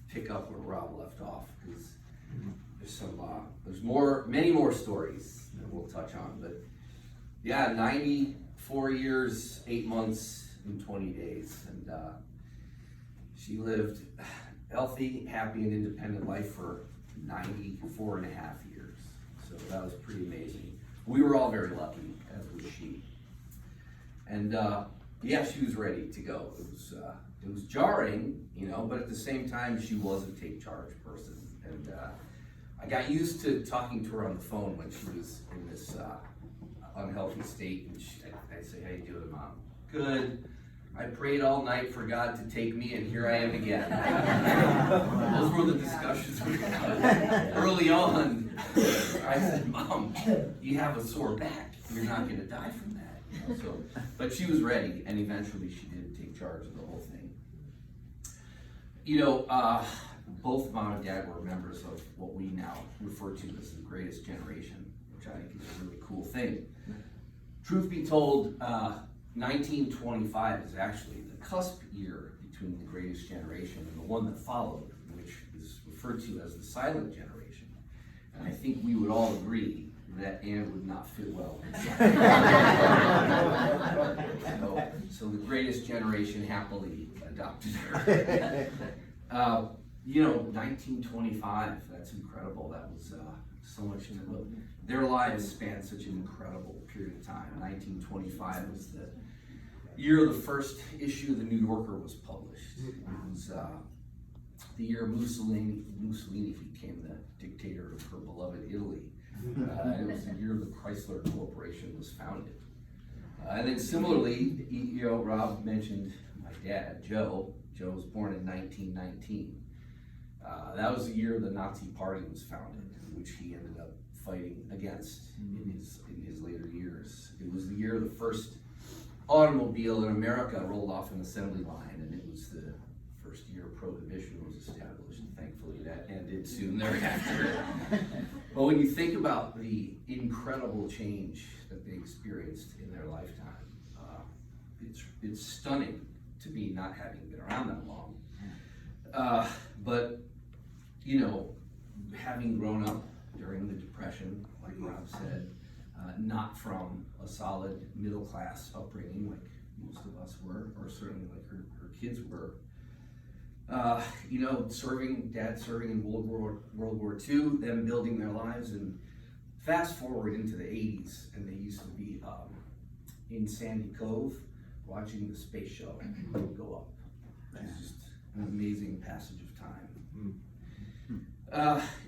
pick up where Rob left off, because there's many more stories that we'll touch on. But yeah, 94 years, 8 months, and 20 days, and she lived healthy, happy, and independent life for 94 and a half years. So that was pretty amazing. We were all very lucky, as was she. And yeah, she was ready to go. It was jarring, but at the same time, she was a take charge person. And I got used to talking to her on the phone when she was in this unhealthy state. And I'd say, "How you doing, Mom?" "Good. I prayed all night for God to take me, and here I am again." Those were the discussions we had early on. I said, "Mom, you have a sore back. You're not going to die from that." But she was ready, and eventually she did take charge of the whole thing. Both Mom and Dad were members of what we now refer to as the Greatest Generation, which I think is a really cool thing. Truth be told, 1925 is actually the cusp year between the Greatest Generation and the one that followed, which is referred to as the Silent Generation. And I think we would all agree that Anne would not fit well inside. So the Greatest Generation happily adopted her. 1925, that's incredible. That was so much. Their lives spanned such an incredible period of time. 1925 was the year the first issue of the New Yorker was published. It was the year Mussolini became the dictator of her beloved Italy. It was the year the Chrysler Corporation was founded. And then similarly, Rob mentioned my dad, Joe. Joe was born in 1919. That was the year the Nazi Party was founded, which he ended up fighting against in his later years. It was the year the first automobile in America rolled off an assembly line, and it was the first year Prohibition was established. Thankfully, that ended soon thereafter. But when you think about the incredible change that they experienced in their lifetime, it's stunning to me, not having been around that long. But having grown up during the Depression, like Rob said, not from a solid middle class upbringing like most of us were, or certainly like her kids were. Dad serving in World War II, them building their lives, and fast forward into the 80s, and they used to be in Sandy Cove watching the space shuttle go up. It's just an amazing passage of time.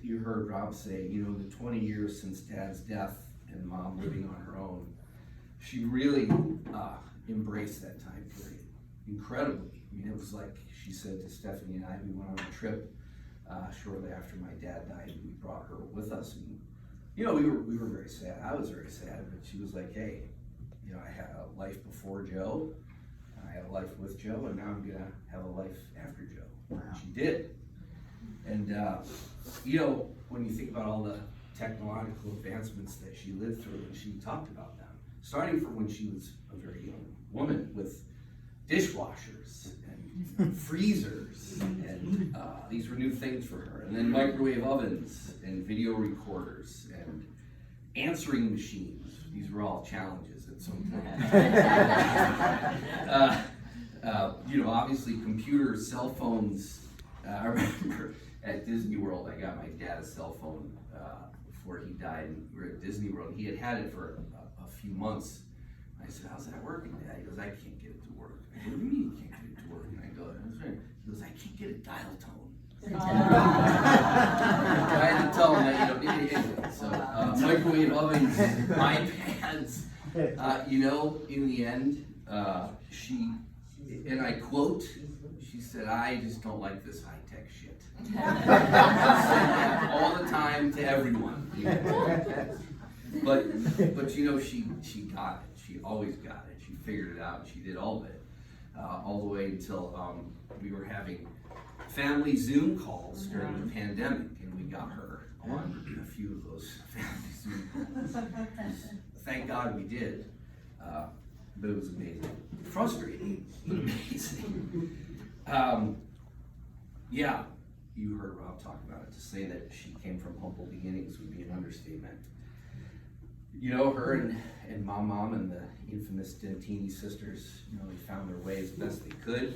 You heard Rob say, the 20 years since Dad's death and Mom living on her own, she really embraced that time period incredibly. It was like she said to Stephanie and I, we went on a trip shortly after my dad died, and we brought her with us. And we were very sad. I was very sad, but she was like, "Hey, I had a life before Joe, and I had a life with Joe, and now I'm gonna have a life after Joe." Wow. And she did. And when you think about all the technological advancements that she lived through, and she talked about them, starting from when she was a very young woman with dishwashers and freezers, and these were new things for her. And then microwave ovens and video recorders and answering machines. These were all challenges at some point. Obviously computers, cell phones. I remember at Disney World, I got my dad a cell phone before he died, and we were at Disney World. He had it for a few months. I said, "How's that working, Dad?" He goes, "I can't get it to work." I go, "What do you mean you can't get it to work?" And I go, he goes, "I can't get a dial tone." I had to tell him that you don't need anything. So microwave ovens, iPads. In the end, she, and I quote, she said, "I just don't like this high-tech shit." She said that all the time to everyone. But she got it. She always got it. She figured it out. She did all of it, all the way until we were having family Zoom calls during the pandemic, and we got her on a few of those family Zoom calls. Thank God we did, but it was amazing. Frustrating, but amazing. Yeah, you heard Rob talk about it. To say that she came from humble beginnings would be an understatement. You know, her and Mom and the infamous Dentini sisters, you know, they found their way as best they could,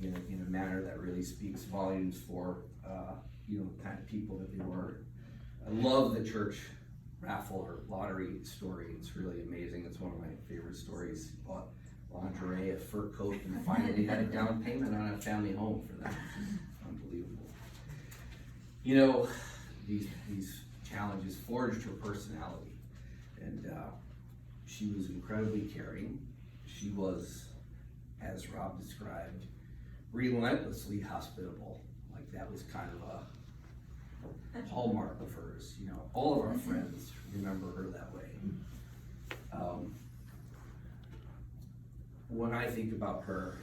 in a manner that really speaks volumes for, you know, the kind of people that they were. I love the church raffle or lottery story. It's really amazing. It's one of my favorite stories. Bought lingerie, a fur coat, and finally had a down payment on a family home for them, which is unbelievable. You know, these challenges forged her personality, and she was incredibly caring. She was, as Rob described, relentlessly hospitable. Like, that was kind of a hallmark of hers. You know, all of our friends remember her that way. When I think about her,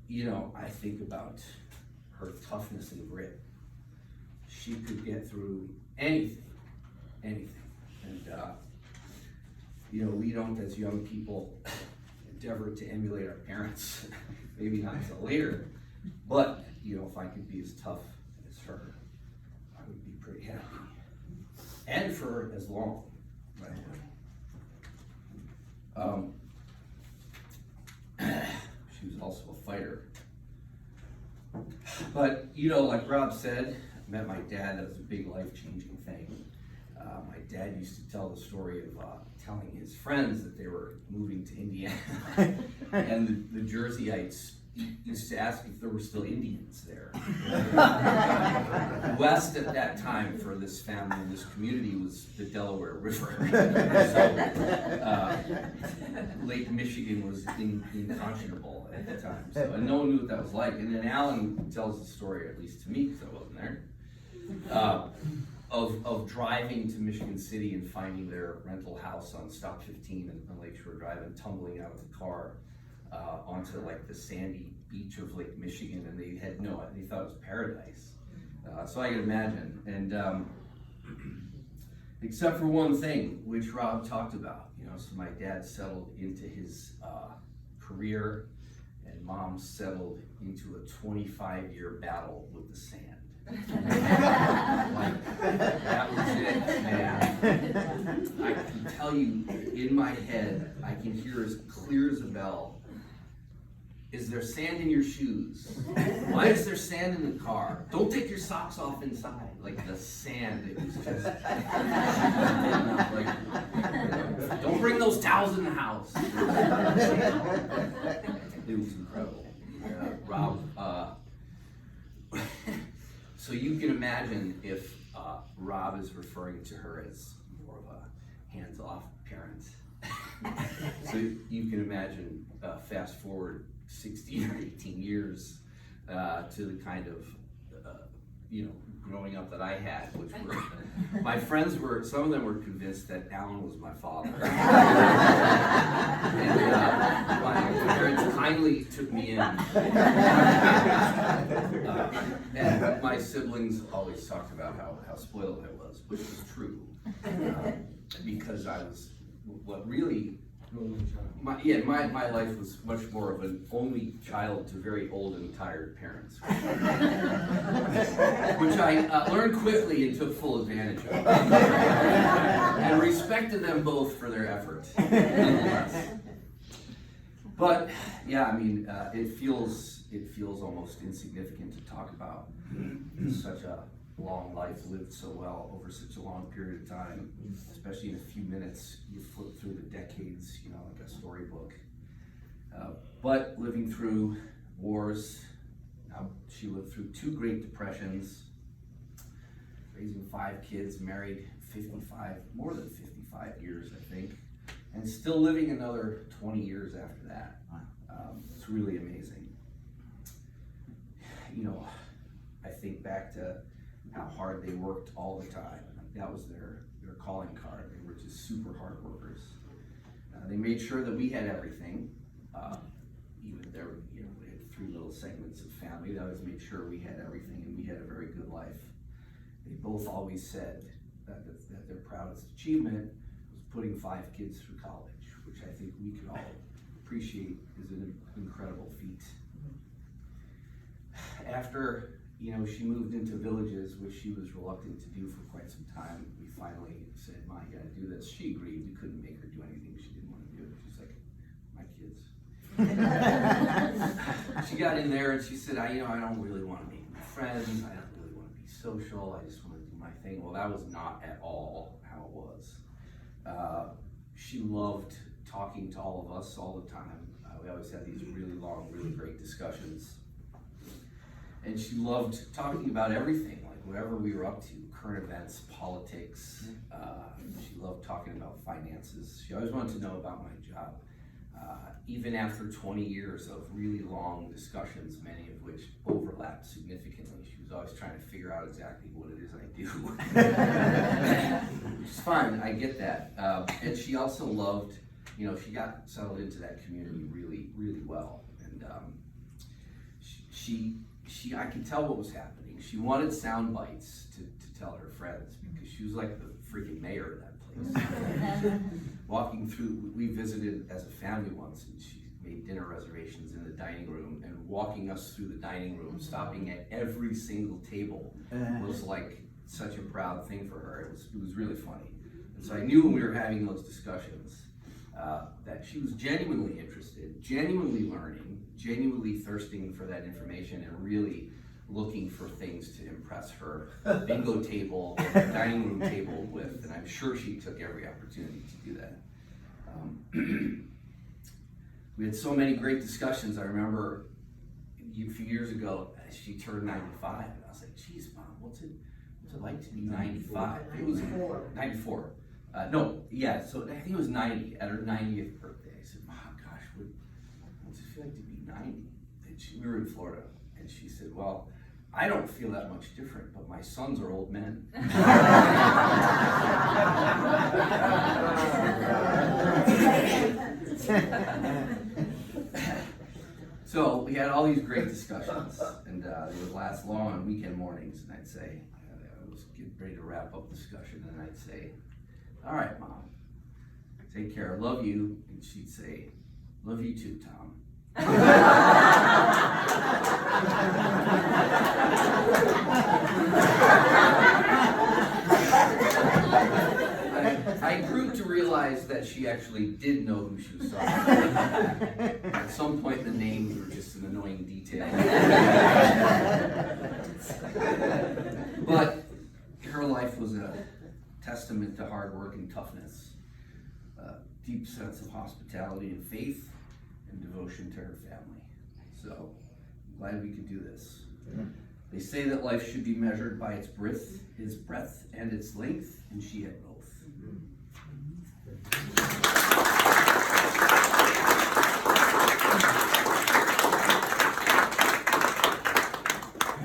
you know, I think about her toughness and grit. She could get through anything. And, you know, we don't, as young people, endeavor to emulate our parents. Maybe not until later, but, you know, if I could be as tough as her, I would be pretty happy. And for as long, right? She was also a fighter. But, you know, like Rob said, I met my dad. That was a big life-changing thing. My dad used to tell the story of telling his friends that they were moving to Indiana. And the Jerseyites used to ask if there were still Indians there. West at that time for this family and this community was the Delaware River. So Lake Michigan was inconscionable at the time. So, and no one knew what that was like. And then Alan tells the story, at least to me, because I wasn't there, of driving to Michigan City and finding their rental house on Stop 15 and Lakeshore Drive and tumbling out of the car onto like the sandy beach of Lake Michigan, and they thought it was paradise. So I can imagine, and except for one thing, which Rob talked about, you know, so my dad settled into his career, and Mom settled into a 25-year battle with the sand. Like, that was it, man. I can tell you, in my head, I can hear as clear as a bell, is there sand in your shoes? Why is there sand in the car? Don't take your socks off inside. Like, the sand, it was just, like, don't bring those towels in the house. It was incredible. Rob, so you can imagine if Rob is referring to her as more of a hands-off parent. So you can imagine, fast forward 16 or 18 years to the kind of, you know, growing up that I had, which were, my friends were, some of them were convinced that Alan was my father. And my parents kindly took me in. And my siblings always talked about how spoiled I was, which was true. Because I was, what really, my life was much more of an only child to very old and tired parents, which I learned quickly and took full advantage of, and respected them both for their effort, nonetheless. But yeah, I mean, it feels almost insignificant to talk about such a long life lived so well over such a long period of time, especially in a few minutes. You flip through the decades, you know, like a storybook. But living through wars, she lived through 2 Great Depressions, raising 5 kids, married 55, more than 55 years, I think, and still living another 20 years after that. It's really amazing. You know, I think back to how hard they worked all the time. That was their calling card. They were just super hard workers. They made sure that we had everything. Even there, you know, we had 3 little segments of family. They always made sure we had everything, and we had a very good life. They both always said that their proudest achievement was putting 5 kids through college, which I think we could all appreciate is an incredible feat. after, she moved into Villages, which she was reluctant to do for quite some time, we finally said, "Ma, you gotta do this." She agreed. We couldn't make her do anything she didn't want to do. She's like, "My kids." She got in there and she said, I don't really want to make new friends. I don't really want to be social. I just want to do my thing. Well, that was not at all how it was. She loved talking to all of us all the time. We always had these really long, really great discussions. And she loved talking about everything, like whatever we were up to, current events, politics. She loved talking about finances. She always wanted to know about my job. Even after 20 years of really long discussions, many of which overlapped significantly, she was always trying to figure out exactly what it is I do. Which is fine, I get that. And she also loved, she got settled into that community really, really well. And I could tell what was happening. She wanted sound bites to tell her friends because she was like the freaking mayor of that place. Walking through, we visited as a family once, and she made dinner reservations in the dining room, and walking us through the dining room, stopping at every single table was like such a proud thing for her. It was really funny. And so I knew when we were having those discussions that she was genuinely interested, genuinely learning, genuinely thirsting for that information, and really looking for things to impress her bingo table, dining room table with, and I'm sure she took every opportunity to do that. We had so many great discussions. I remember a few years ago, she turned 95, and I was like, "Geez, Mom, what's it like to be 95? It was 94. So I think it was 90, at her 90th birthday. I said, "Mom, gosh, what's it feel like to be 90? And we were in Florida, and she said, "Well, I don't feel that much different, but my sons are old men." So we had all these great discussions, and they would last long on weekend mornings, and I'd say, I was getting ready to wrap up discussion, and I'd say, "All right, Mom, take care, love you." And she'd say, "Love you too, Tom." I grew to realize that she actually did know who she was talking about. At some point, the names were just an annoying detail. But her life was a testament to hard work and toughness, a deep sense of hospitality and faith, and devotion to her family. So I'm glad we could do this. They say that life should be measured by its breadth, and its length, and she had both.